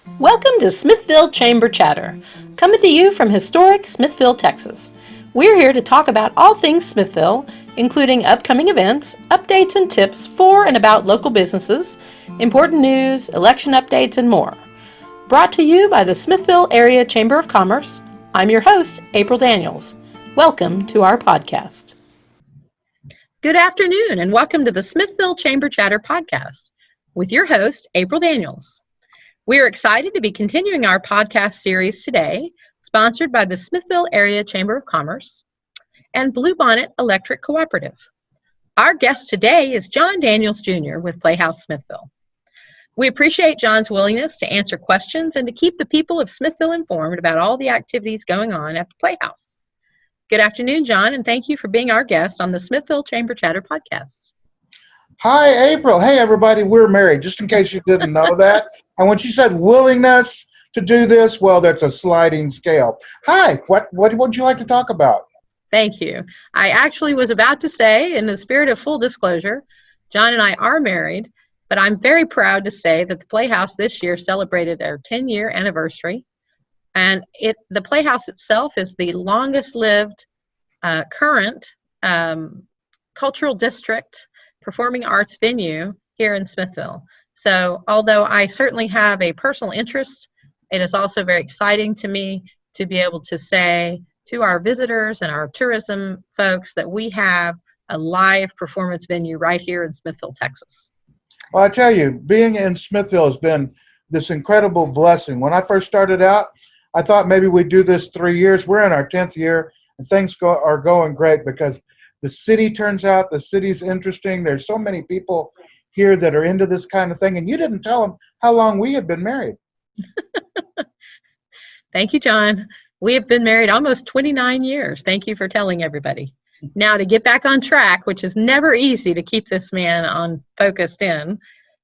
Welcome to Smithville Chamber Chatter, coming to you from historic Smithville, Texas. We're here to talk about all things Smithville, including upcoming events, updates and tips for and about local businesses, important news, election updates, and more. Brought to you by the Smithville Area Chamber of Commerce, I'm your host, April Daniels. Welcome to our podcast. Good afternoon, and welcome to the Smithville Chamber Chatter podcast with your host, April Daniels. We are excited to be continuing our podcast series today, sponsored by the Smithville Area Chamber of Commerce and Bluebonnet Electric Cooperative. Our guest today is John Daniels Jr. with Playhouse Smithville. We appreciate John's willingness to answer questions and to keep the people of Smithville informed about all the activities going on at the Playhouse. Good afternoon, John, and thank you for being our guest on the Smithville Chamber Chatter podcast. Hi, April. Hey, everybody. We're married, just in case you didn't know that. And when she said willingness to do this, well, that's a sliding scale. Hi, what would you like to talk about? Thank you. I actually was about to say, in the spirit of full disclosure, John and I are married, but I'm very proud to say that the Playhouse this year celebrated our 10-year anniversary. And the Playhouse itself is the longest-lived current cultural district performing arts venue here in Smithville. So although I certainly have a personal interest, it is also very exciting to me to be able to say to our visitors and our tourism folks that we have a live performance venue right here in Smithville, Texas. Well, I tell you, being in Smithville has been this incredible blessing. When I first started out, I thought maybe we'd do this 3 years. We're in our 10th year, and things are going great because the city turns out, the city's interesting. There's so many people here that are into this kind of thing, and you didn't tell them how long we have been married. Thank you, John. We have been married almost 29 years. Thank you for telling everybody. Now, to get back on track, which is never easy to keep this man focused in,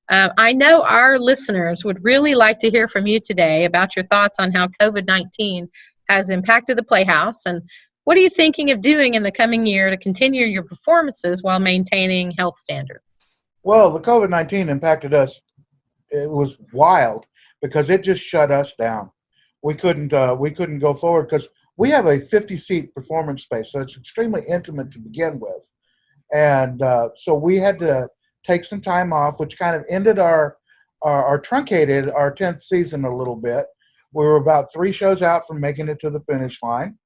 I know our listeners would really like to hear from you today about your thoughts on how COVID-19 has impacted the Playhouse, and what are you thinking of doing in the coming year to continue your performances while maintaining health standards? Well, the COVID-19 impacted us. It was wild because it just shut us down. We couldn't go forward because we have a 50-seat performance space, so it's extremely intimate to begin with. And so we had to take some time off, which kind of ended our truncated our 10th season a little bit. We were about 3 shows out from making it to the finish line.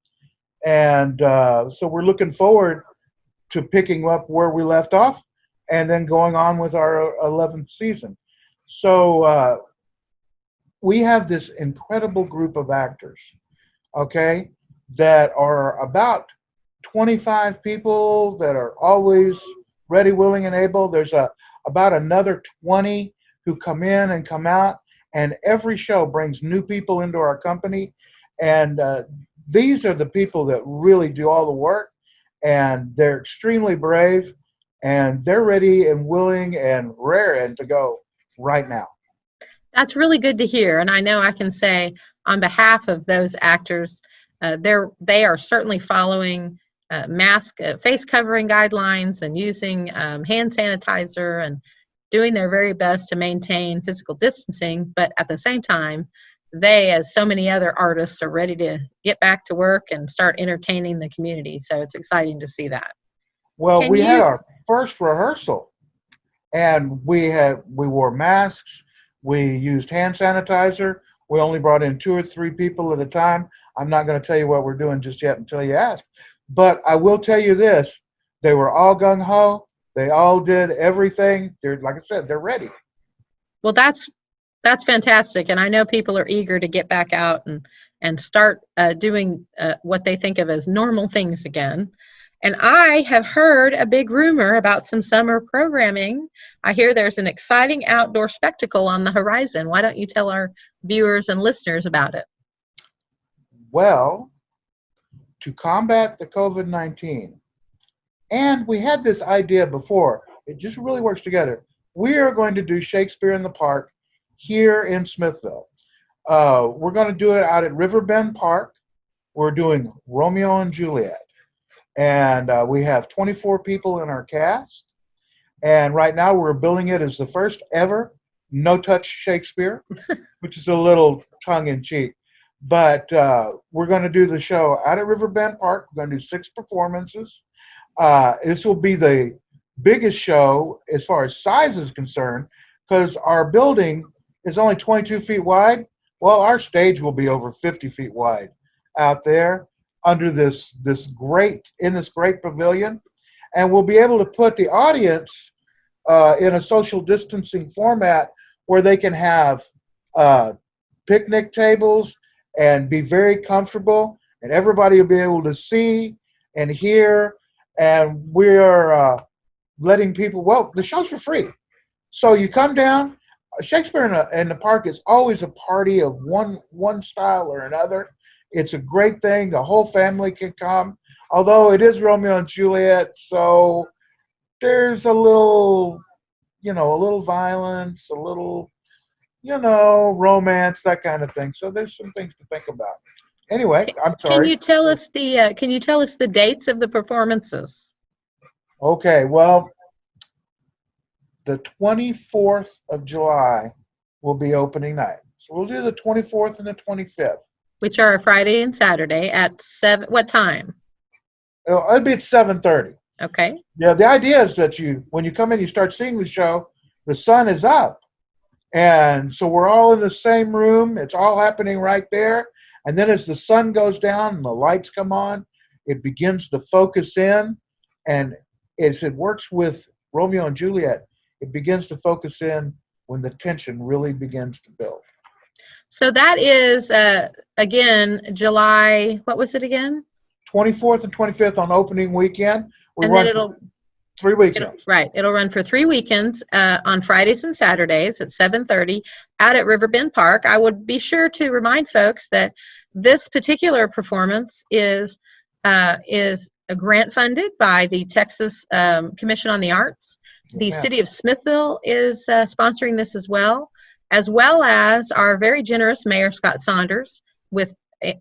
And so we're looking forward to picking up where we left off and then going on with our 11th season. So we have this incredible group of actors, okay, that are about 25 people that are always ready, willing, and able. There's about another 20 who come in and come out, and every show brings new people into our company. And these are the people that really do all the work, and they're extremely brave, and they're ready and willing and raring to go right now. That's really good to hear, and I know I can say on behalf of those actors, they are certainly following face covering guidelines and using hand sanitizer and doing their very best to maintain physical distancing, but at the same time, they, as so many other artists, are ready to get back to work and start entertaining the community. So it's exciting to see that. Well, we had our first rehearsal, and we wore masks. We used hand sanitizer. We only brought in 2 or 3 people at a time. I'm not going to tell you what we're doing just yet until you ask. But I will tell you this: they were all gung-ho. They all did everything. They're, like I said, they're ready. Well, that's fantastic, and I know people are eager to get back out and start doing what they think of as normal things again. And I have heard a big rumor about some summer programming. I hear there's an exciting outdoor spectacle on the horizon. Why don't you tell our viewers and listeners about it? Well, to combat the COVID-19, and we had this idea before, it just really works together. We are going to do Shakespeare in the Park here in Smithville. We're going to do it out at Riverbend Park. We're doing Romeo and Juliet. And we have 24 people in our cast. And right now we're billing it as the first ever No Touch Shakespeare, which is a little tongue-in-cheek. But we're going to do the show out at Riverbend Park. We're going to do 6 performances. This will be the biggest show as far as size is concerned, because our building is only 22 feet wide. Well, our stage will be over 50 feet wide out there under this great pavilion, and we'll be able to put the audience in a social distancing format where they can have picnic tables and be very comfortable, and everybody will be able to see and hear. And we're letting people, well, the show's for free. So you come down. Shakespeare in the Park is always a party of one style or another. It's a great thing. The whole family can come. Although it is Romeo and Juliet, so there's a little violence, a little, romance, that kind of thing. So there's some things to think about. Anyway, I'm sorry. Can you tell us the dates of the performances? Okay, well, the 24th of July will be opening night. So we'll do the 24th and the 25th. Which are a Friday and Saturday at 7. What time? It'll be at 7:30. Okay. Yeah, the idea is that when you come in, you start seeing the show, the sun is up. And so we're all in the same room. It's all happening right there. And then as the sun goes down and the lights come on, it begins to focus in. And as it works with Romeo and Juliet, it begins to focus in when the tension really begins to build. So that is, again, July, what was it again? 24th and 25th on opening weekend. And then it'll 3 weekends. It'll run for 3 weekends on Fridays and Saturdays at 7:30 out at Riverbend Park. I would be sure to remind folks that this particular performance is grant funded by the Texas Commission on the Arts. The city of Smithville is sponsoring this as well as our very generous Mayor Scott Saunders,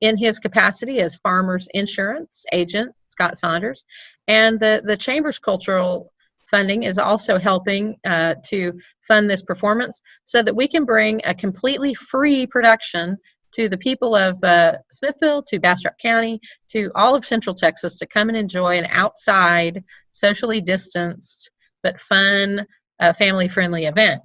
in his capacity as Farmers Insurance agent, Scott Saunders. And the Chamber's cultural funding is also helping to fund this performance so that we can bring a completely free production to the people of Smithville, to Bastrop County, to all of Central Texas to come and enjoy an outside, socially distanced, but fun, family-friendly event.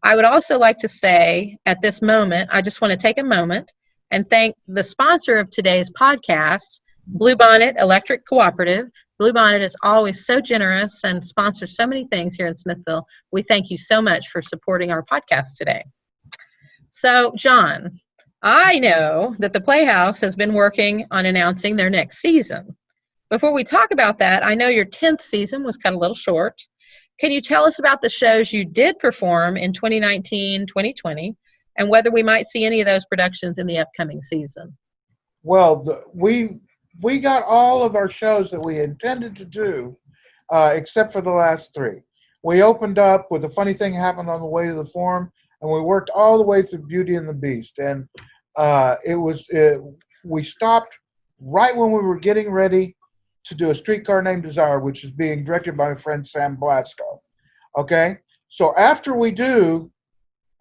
I would also like to say at this moment, I just want to take a moment and thank the sponsor of today's podcast, Bluebonnet Electric Cooperative. Bluebonnet is always so generous and sponsors so many things here in Smithville. We thank you so much for supporting our podcast today. So, John, I know that the Playhouse has been working on announcing their next season. Before we talk about that, I know your 10th season was cut a little short. Can you tell us about the shows you did perform in 2019, 2020, and whether we might see any of those productions in the upcoming season? Well, we got all of our shows that we intended to do, except for the last 3. We opened up with A Funny Thing Happened on the Way to the Forum, and we worked all the way through Beauty and the Beast. And we stopped right when we were getting ready to do A Streetcar Named Desire, which is being directed by my friend Sam Blasco. Okay? So after we do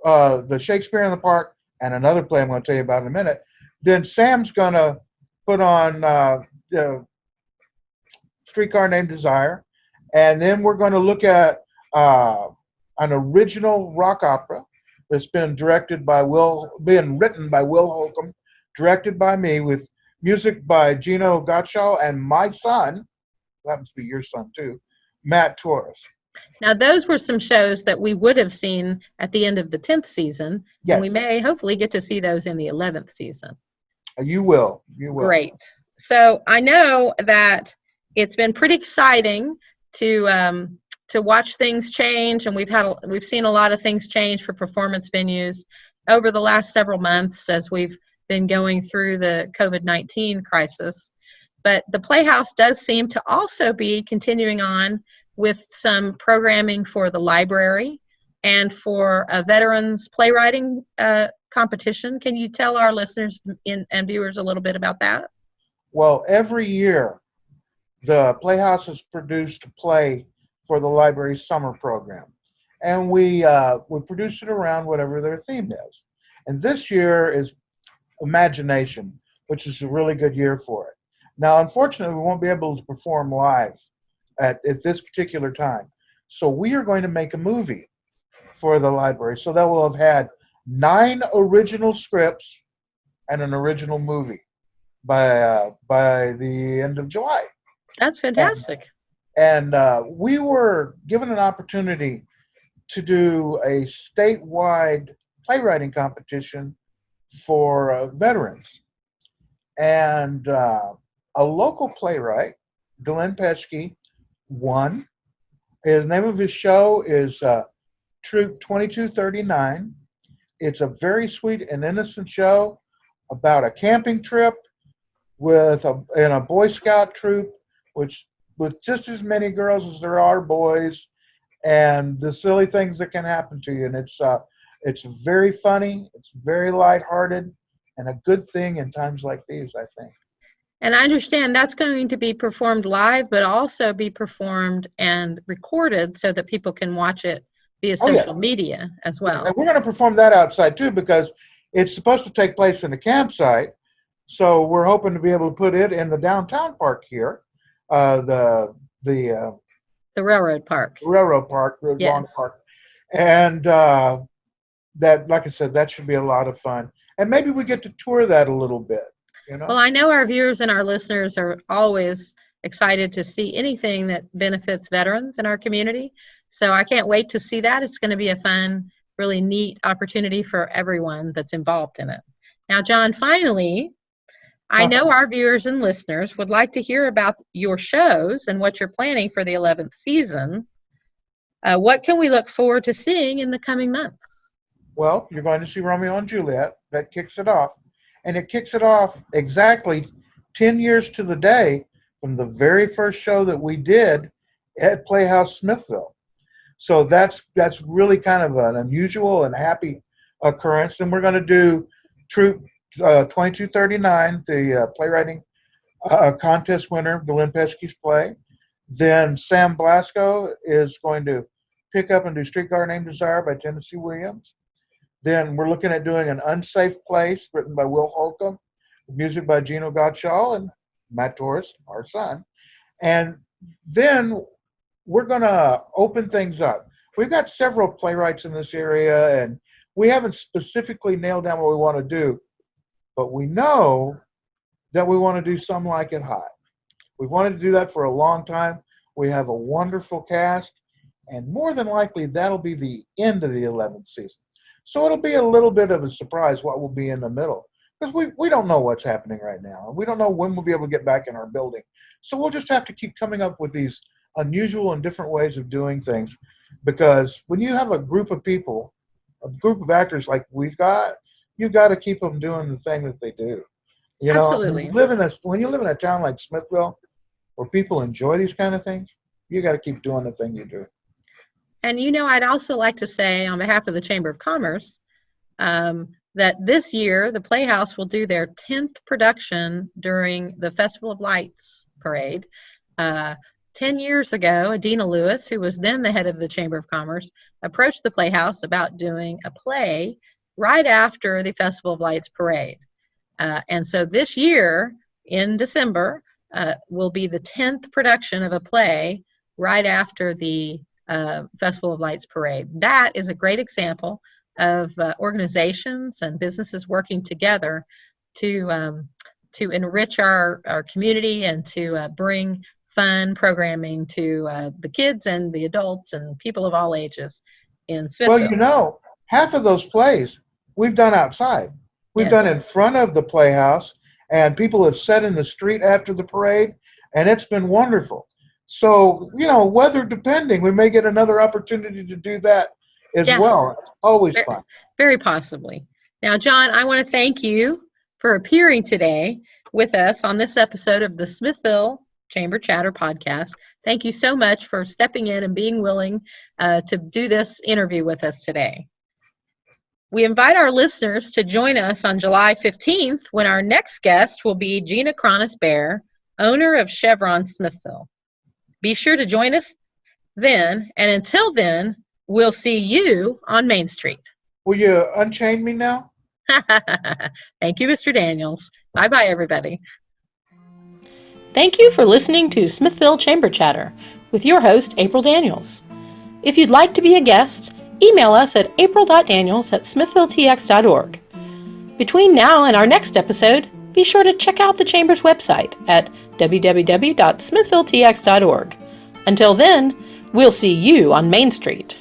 the Shakespeare in the Park and another play I'm going to tell you about in a minute, then Sam's going to put on Streetcar Named Desire, and then we're going to look at an original rock opera that's been written by Will Holcomb, directed by me, with music by Gina Chronis-Bayer and my son, who happens to be your son too, Matt Torres. Now, those were some shows that we would have seen at the end of the 10th season, Yes. and we may hopefully get to see those in the 11th season. You will. Great. So I know that it's been pretty exciting to watch things change, and we've seen a lot of things change for performance venues over the last several months as we've been going through the COVID-19 crisis. But the Playhouse does seem to also be continuing on with some programming for the library and for a veterans playwriting competition. Can you tell our listeners and viewers a little bit about that? Well, every year, the Playhouse has produced a play for the library's summer program. and we produce it around whatever their theme is. And this year is Imagination, which is a really good year for it. Now, unfortunately, we won't be able to perform live at this particular time. So we are going to make a movie for the library. So that will have had 9 original scripts and an original movie by the end of July. That's fantastic. And we were given an opportunity to do a statewide playwriting competition for veterans. And a local playwright, Glenn Pesky, won. His name of his show is Troop 2239. It's a very sweet and innocent show about a camping trip in a Boy Scout troop, which with just as many girls as there are boys, and the silly things that can happen to you. And it's very funny, it's very lighthearted, and a good thing in times like these, I think. And I understand that's going to be performed live, but also be performed and recorded so that people can watch it via social media as well. And we're going to perform that outside too, because it's supposed to take place in a campsite. So we're hoping to be able to put it in the downtown park here, the railroad park. Railroad park, Long Park, and that, like I said, that should be a lot of fun. And maybe we get to tour that a little bit. You know? Well, I know our viewers and our listeners are always excited to see anything that benefits veterans in our community. So I can't wait to see that. It's going to be a fun, really neat opportunity for everyone that's involved in it. Now, John, finally, I know our viewers and listeners would like to hear about your shows and what you're planning for the 11th season. What can we look forward to seeing in the coming months? Well, you're going to see Romeo and Juliet. That kicks it off. And it kicks it off exactly 10 years to the day from the very first show that we did at Playhouse Smithville. So that's really kind of an unusual and happy occurrence. And we're going to do Troop 2239, the playwriting contest winner, Glenn Pesky's play. Then Sam Blasco is going to pick up and do Streetcar Named Desire by Tennessee Williams. Then we're looking at doing An Unsafe Place, written by Will Holcomb, music by Gino Gottschall and Matt Torres, our son. And then we're going to open things up. We've got several playwrights in this area, and we haven't specifically nailed down what we want to do, but we know that we want to do Some Like It Hot. We've wanted to do that for a long time. We have a wonderful cast, and more than likely that'll be the end of the 11th season. So it'll be a little bit of a surprise what will be in the middle, because we don't know what's happening right now. We don't know when we'll be able to get back in our building. So we'll just have to keep coming up with these unusual and different ways of doing things, because when you have a group of people, a group of actors like we've got, you've got to keep them doing the thing that they do. You know, absolutely. When you live in a town like Smithville, where people enjoy these kind of things, you got to keep doing the thing you do. And, you know, I'd also like to say on behalf of the Chamber of Commerce that this year the Playhouse will do their 10th production during the Festival of Lights parade. 10 years ago, Adina Lewis, who was then the head of the Chamber of Commerce, approached the Playhouse about doing a play right after the Festival of Lights parade. And so this year, in December, will be the 10th production of a play right after the Festival of Lights parade. That is a great example of organizations and businesses working together to enrich our community and to bring fun programming to the kids and the adults and people of all ages in Smithville. Well, you know, half of those plays we've done outside. We've done in front of the Playhouse, and people have sat in the street after the parade, and it's been wonderful. So, you know, weather depending, we may get another opportunity to do that as well. It's always fun. Very possibly. Now, John, I want to thank you for appearing today with us on this episode of the Smithville Chamber Chatter podcast. Thank you so much for stepping in and being willing to do this interview with us today. We invite our listeners to join us on July 15th when our next guest will be Gina Chronis-Bayer, owner of Chevron Smithville. Be sure to join us then, and until then, We'll see you on Main Street. Will you unchain me now? Thank you, Mr. Daniels. Bye-bye, everybody. Thank you for listening to Smithville Chamber Chatter with your host, April Daniels. If you'd like to be a guest, email us at april.daniels@smithvilletx.org. Between now and our next episode, be sure to check out the Chamber's website at www.smithvilletx.org. Until then, we'll see you on Main Street.